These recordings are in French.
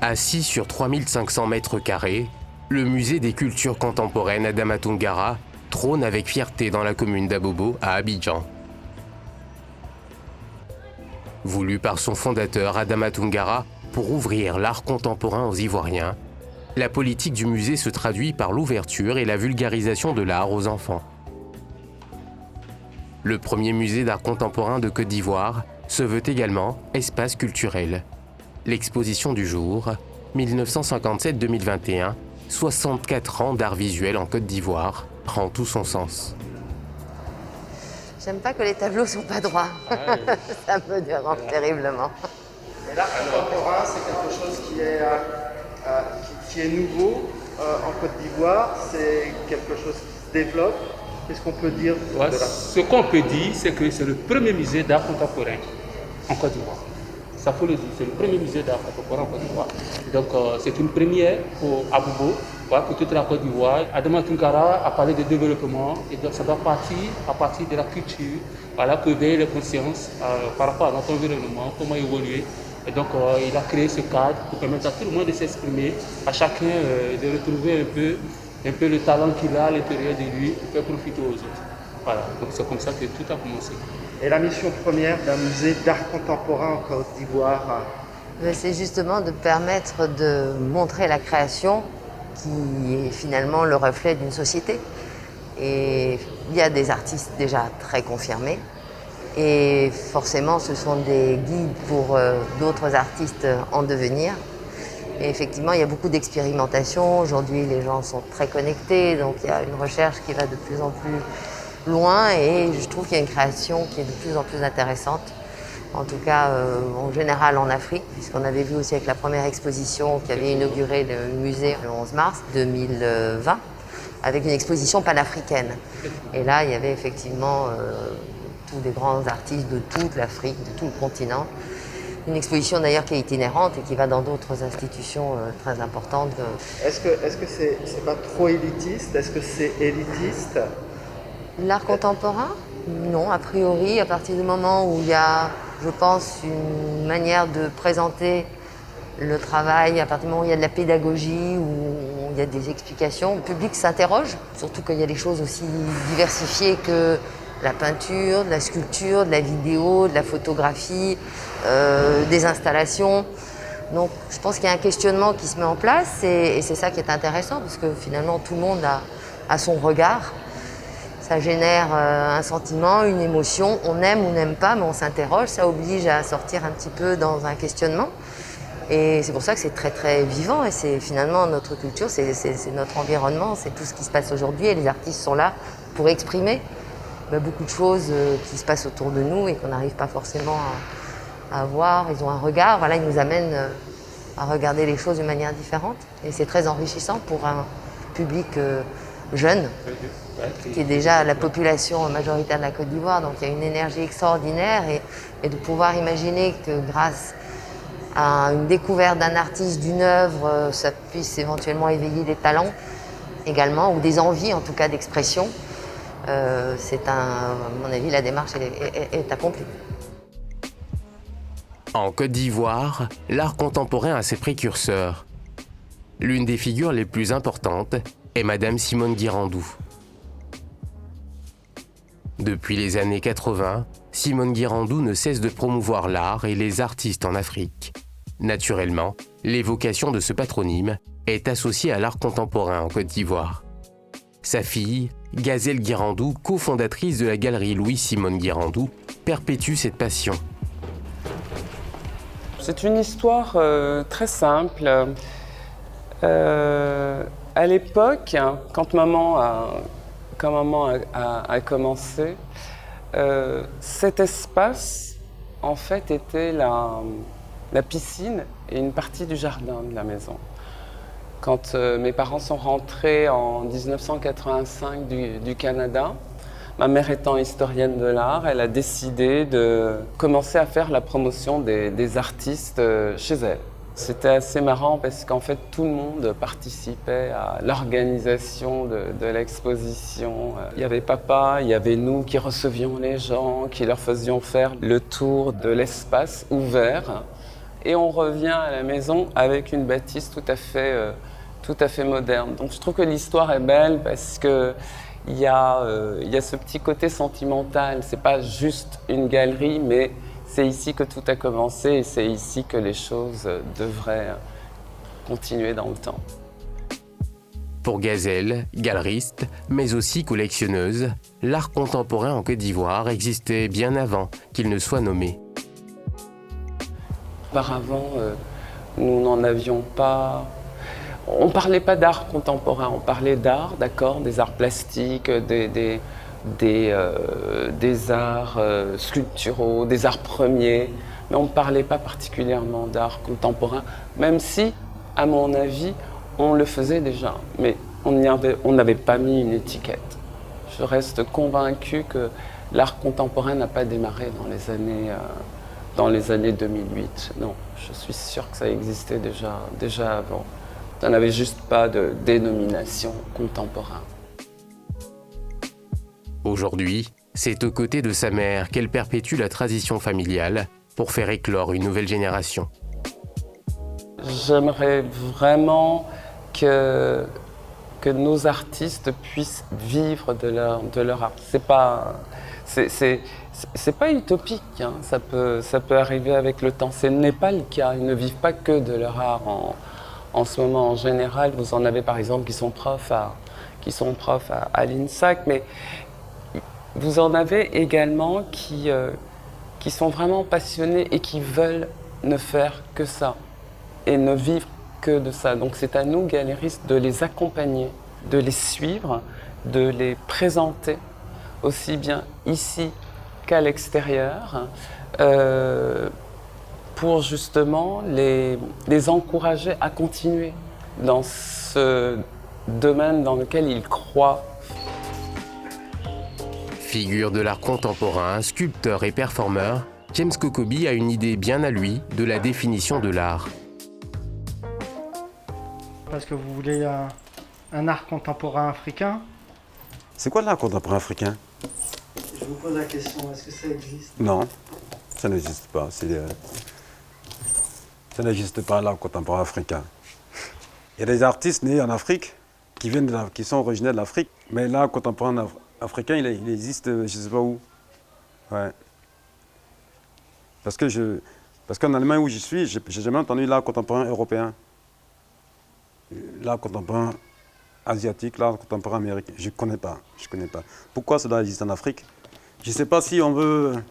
Assis sur 3500 mètres carrés, le musée des cultures contemporaines Adama Toungara trône avec fierté dans la commune d'Abobo à Abidjan. Voulu par son fondateur Adama Toungara pour ouvrir l'art contemporain aux Ivoiriens, la politique du musée se traduit par l'ouverture et la vulgarisation de l'art aux enfants. Le premier musée d'art contemporain de Côte d'Ivoire se veut également espace culturel. L'exposition du jour, 1957-2021, 64 ans d'art visuel en Côte d'Ivoire, prend tout son sens. J'aime pas que les tableaux sont pas droits. Ça me dérange terriblement. Et l'art contemporain, c'est quelque chose qui est nouveau en Côte d'Ivoire. C'est quelque chose qui se développe. Qu'est-ce qu'on peut dire de là? Ce qu'on peut dire, c'est que c'est le premier musée d'art contemporain en Côte d'Ivoire. Ça faut le dire, c'est le premier musée d'art contemporain en Côte d'Ivoire. Donc c'est une première pour Abobo, pour toute la Côte d'Ivoire. Adama Toungara a parlé de développement et donc ça doit partir à partir de la culture, pour veiller les consciences par rapport à notre environnement, comment évoluer. Et donc il a créé ce cadre pour permettre à tout le monde de s'exprimer, à chacun de retrouver un peu le talent qu'il a à l'intérieur de lui pour faire profiter aux autres. Voilà, donc c'est comme ça que tout a commencé. Et la mission première d'un musée d'art contemporain en Côte d'Ivoire? C'est justement de permettre de montrer la création qui est finalement le reflet d'une société. Et il y a des artistes déjà très confirmés. Et forcément, ce sont des guides pour d'autres artistes en devenir. Et effectivement, il y a beaucoup d'expérimentation. Aujourd'hui, les gens sont très connectés, donc il y a une recherche qui va de plus en plus loin. Et je trouve qu'il y a une création qui est de plus en plus intéressante. En tout cas, en général en Afrique, puisqu'on avait vu aussi avec la première exposition qui avait inauguré le musée le 11 mars 2020, avec une exposition panafricaine. Et là, il y avait effectivement tous des grands artistes de toute l'Afrique, de tout le continent. Une exposition d'ailleurs qui est itinérante et qui va dans d'autres institutions très importantes. Est-ce que c'est pas trop élitiste? Est-ce que c'est élitiste? L'art contemporain? Non, a priori, à partir du moment où il y a, je pense, une manière de présenter le travail, à partir du moment où il y a de la pédagogie, où il y a des explications, le public s'interroge, surtout qu'il y a des choses aussi diversifiées que la peinture, de la sculpture, de la vidéo, de la photographie, des installations. Donc je pense qu'il y a un questionnement qui se met en place et c'est ça qui est intéressant parce que finalement tout le monde a son regard. Ça génère un sentiment, une émotion, on aime ou n'aime pas mais on s'interroge, ça oblige à sortir un petit peu dans un questionnement. Et c'est pour ça que c'est très très vivant et c'est finalement notre culture, c'est notre environnement, c'est tout ce qui se passe aujourd'hui et les artistes sont là pour exprimer beaucoup de choses qui se passent autour de nous et qu'on n'arrive pas forcément à voir. Ils ont un regard, voilà, ils nous amènent à regarder les choses d'une manière différente. Et c'est très enrichissant pour un public jeune, qui est déjà la population majoritaire de la Côte d'Ivoire. Donc il y a une énergie extraordinaire et de pouvoir imaginer que grâce à une découverte d'un artiste, d'une œuvre, ça puisse éventuellement éveiller des talents également, ou des envies en tout cas d'expression. À mon avis, la démarche est accomplie. En Côte d'Ivoire, l'art contemporain a ses précurseurs. L'une des figures les plus importantes est Madame Simone Guirandou. Depuis les années 80, Simone Guirandou ne cesse de promouvoir l'art et les artistes en Afrique. Naturellement, l'évocation de ce patronyme est associée à l'art contemporain en Côte d'Ivoire. Sa fille, Gazelle Guirandou, cofondatrice de la galerie Louis-Simone Guirandou, perpétue cette passion. C'est une histoire très simple. À l'époque, quand maman a commencé, cet espace, en fait, était la piscine et une partie du jardin de la maison. Quand mes parents sont rentrés en 1985 du Canada, ma mère étant historienne de l'art, elle a décidé de commencer à faire la promotion des artistes chez elle. C'était assez marrant parce qu'en fait tout le monde participait à l'organisation de l'exposition. Il y avait papa, il y avait nous qui recevions les gens, qui leur faisions faire le tour de l'espace ouvert et on revient à la maison avec une bâtisse tout à fait moderne. Donc je trouve que l'histoire est belle parce que il y a ce petit côté sentimental. C'est pas juste une galerie, mais c'est ici que tout a commencé et c'est ici que les choses devraient continuer dans le temps. Pour Gazelle, galeriste, mais aussi collectionneuse, l'art contemporain en Côte d'Ivoire existait bien avant qu'il ne soit nommé. Auparavant, nous n'en avions pas. On ne parlait pas d'art contemporain, on parlait d'art, d'accord, des arts plastiques, des arts sculpturaux, des arts premiers, mais on ne parlait pas particulièrement d'art contemporain, même si, à mon avis, on le faisait déjà, mais on n'avait pas mis une étiquette. Je reste convaincue que l'art contemporain n'a pas démarré dans les années 2008. Non, je suis sûre que ça existait déjà avant. Ça n'avait juste pas de dénomination contemporain. Aujourd'hui, c'est aux côtés de sa mère qu'elle perpétue la tradition familiale pour faire éclore une nouvelle génération. J'aimerais vraiment que nos artistes puissent vivre de leur art. C'est pas utopique, hein. Ça peut arriver avec le temps. Ce n'est pas le cas. Ils ne vivent pas que de leur art en ce moment. En général, vous en avez par exemple qui sont profs à l'INSAC, mais vous en avez également qui sont vraiment passionnés et qui veulent ne faire que ça et ne vivre que de ça. Donc c'est à nous, galéristes, de les accompagner, de les suivre, de les présenter aussi bien ici qu'à l'extérieur, pour justement les encourager à continuer dans ce domaine dans lequel ils croient. Figure de l'art contemporain, sculpteur et performeur, James Kokobi a une idée bien à lui de la définition de l'art. Parce que vous voulez un art contemporain africain. C'est quoi l'art contemporain africain? Je vous pose la question, est-ce que ça existe? Non, ça n'existe pas. Ça n'existe pas, l'art contemporain africain. Il y a des artistes nés en Afrique qui sont originaires de l'Afrique, mais l'art contemporain africain, il existe, je ne sais pas où. Ouais. Parce qu'en Allemagne où je suis, je n'ai jamais entendu l'art contemporain européen. L'art contemporain asiatique, l'art contemporain américain, je ne connais pas. Pourquoi cela existe en Afrique? Je ne sais pas si on veut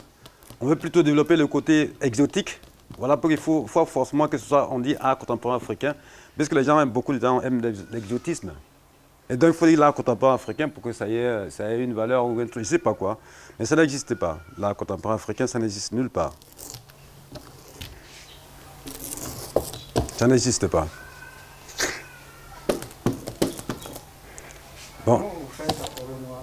plutôt développer le côté exotique. Voilà pourquoi il faut forcément que ce soit, on dit art contemporain africain, parce que les gens beaucoup de gens aiment l'exotisme. Et donc il faut dire l'art contemporain africain pour que ça ait une valeur ou je ne sais pas quoi. Mais ça n'existe pas. L'art contemporain africain, ça n'existe nulle part. Ça n'existe pas. Bon. Comment vous faites pour le noir?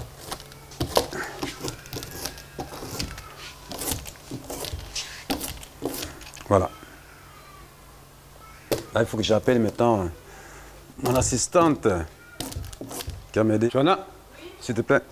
Voilà. Là, il faut que j'appelle maintenant mon assistante qui va m'aider. Joanna, s'il te plaît.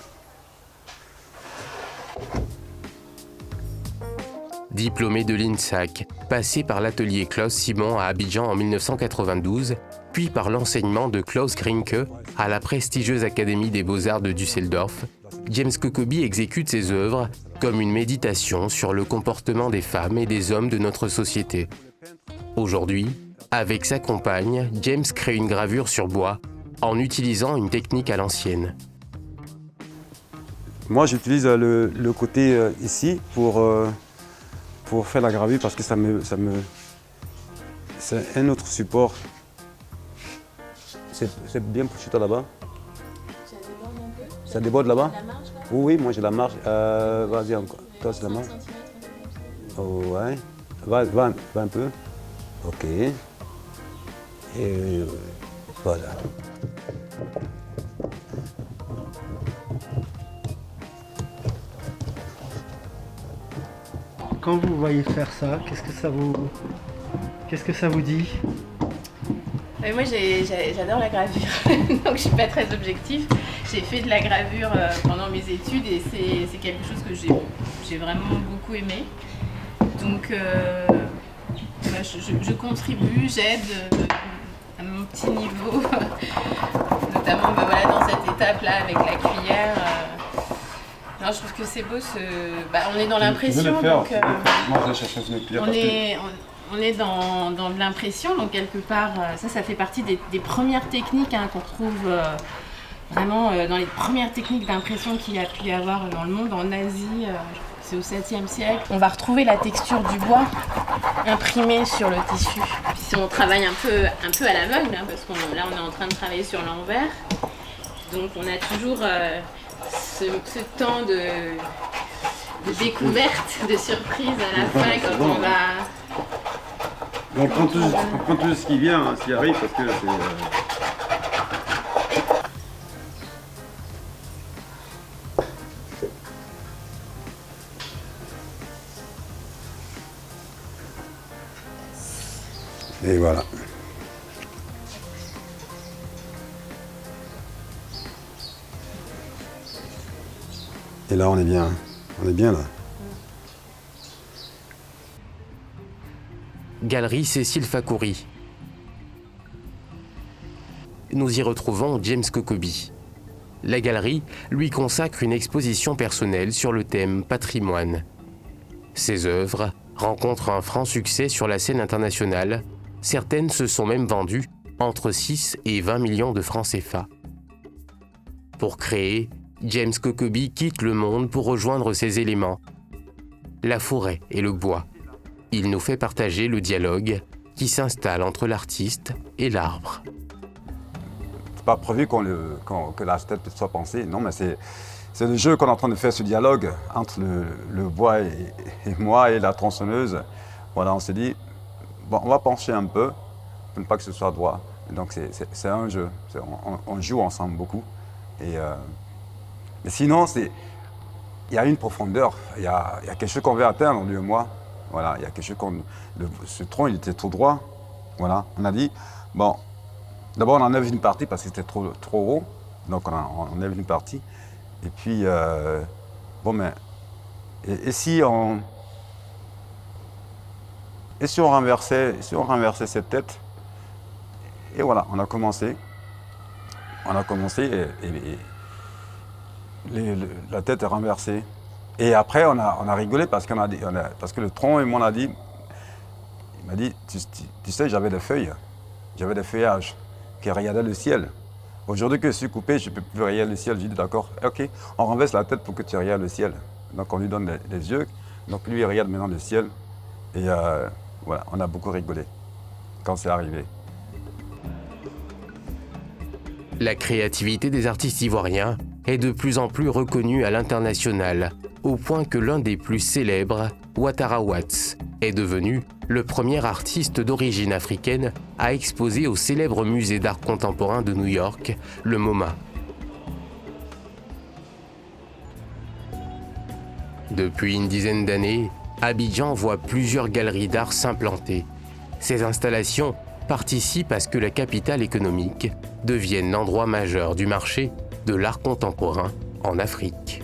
Diplômé de l'INSAC, passé par l'atelier Klaus Simon à Abidjan en 1992, puis par l'enseignement de Klaus Grinke à la prestigieuse Académie des Beaux-Arts de Düsseldorf, James Kokobi exécute ses œuvres comme une méditation sur le comportement des femmes et des hommes de notre société. Aujourd'hui, avec sa compagne, James crée une gravure sur bois en utilisant une technique à l'ancienne. Moi, j'utilise le côté ici pour faire la gravure parce que c'est un autre support. C'est bien pour toi là-bas? Ça déborde un peu? Ça déborde là-bas? La marge, quoi? Oui, moi j'ai la marge. Vas-y encore. Toi, c'est la marge? Oh, ouais. Va un peu. Ok. Et voilà. Quand vous voyez faire ça, qu'est-ce que ça vous dit? Moi j'adore la gravure, donc je suis pas très objectif. J'ai fait de la gravure pendant mes études et c'est quelque chose que j'ai vraiment beaucoup aimé. Donc je contribue, j'aide à mon petit niveau, notamment dans cette étape-là avec la cuillère. Non, je trouve que c'est beau, on est dans l'impression, donc on est dans de l'impression, donc quelque part, ça fait partie des premières techniques qu'on retrouve vraiment dans les premières techniques d'impression qu'il y a pu y avoir dans le monde, en Asie. C'est au 7e siècle. On va retrouver la texture du bois imprimée sur le tissu. Puis si on travaille un peu à l'aveugle, parce qu'on là on est en train de travailler sur l'envers, donc on a toujours ce temps de découverte, de surprise à la fin quand on va... On prend tout ce qui vient, ce qui arrive, parce que c'est... Et voilà. Et là, on est bien là. Galerie Cécile Fakouri. Nous y retrouvons James Kokobi. La galerie lui consacre une exposition personnelle sur le thème patrimoine. Ses œuvres rencontrent un franc succès sur la scène internationale. Certaines se sont même vendues entre 6 et 20 millions de francs CFA. Pour créer, James Kokobi quitte le monde pour rejoindre ses éléments, la forêt et le bois. Il nous fait partager le dialogue qui s'installe entre l'artiste et l'arbre. C'est pas prévu que la tête soit pensée, non, mais c'est le jeu qu'on est en train de faire, ce dialogue entre le bois et moi et la tronçonneuse. Voilà, on s'est dit, bon, on va pencher un peu, pour ne pas que ce soit droit. Et donc c'est un jeu, on joue ensemble beaucoup. Mais sinon, il y a une profondeur, il y a quelque chose qu'on veut atteindre, lui et moi. Voilà, il y a quelque chose ce tronc, il était trop droit. Voilà, on a dit, bon, d'abord on enlève une partie parce que c'était trop haut, donc on enlève une partie. Et puis, bon, mais, et si on renversait cette tête? Et voilà, on a commencé la tête est renversée. Et après, on a rigolé parce que le tronc et moi, on a dit, il m'a dit, tu sais, j'avais des feuillages qui regardaient le ciel. Aujourd'hui que je suis coupé, je ne peux plus regarder le ciel. J'ai dit, d'accord, ok, on renverse la tête pour que tu regardes le ciel. Donc on lui donne les yeux, donc lui, il regarde maintenant le ciel. Et voilà, on a beaucoup rigolé quand c'est arrivé. La créativité des artistes ivoiriens est de plus en plus reconnue à l'international, au point que l'un des plus célèbres, Ouattara Watts, est devenu le premier artiste d'origine africaine à exposer au célèbre musée d'art contemporain de New York, le MoMA. Depuis une dizaine d'années, Abidjan voit plusieurs galeries d'art s'implanter. Ces installations participent à ce que la capitale économique devienne l'endroit majeur du marché de l'art contemporain en Afrique.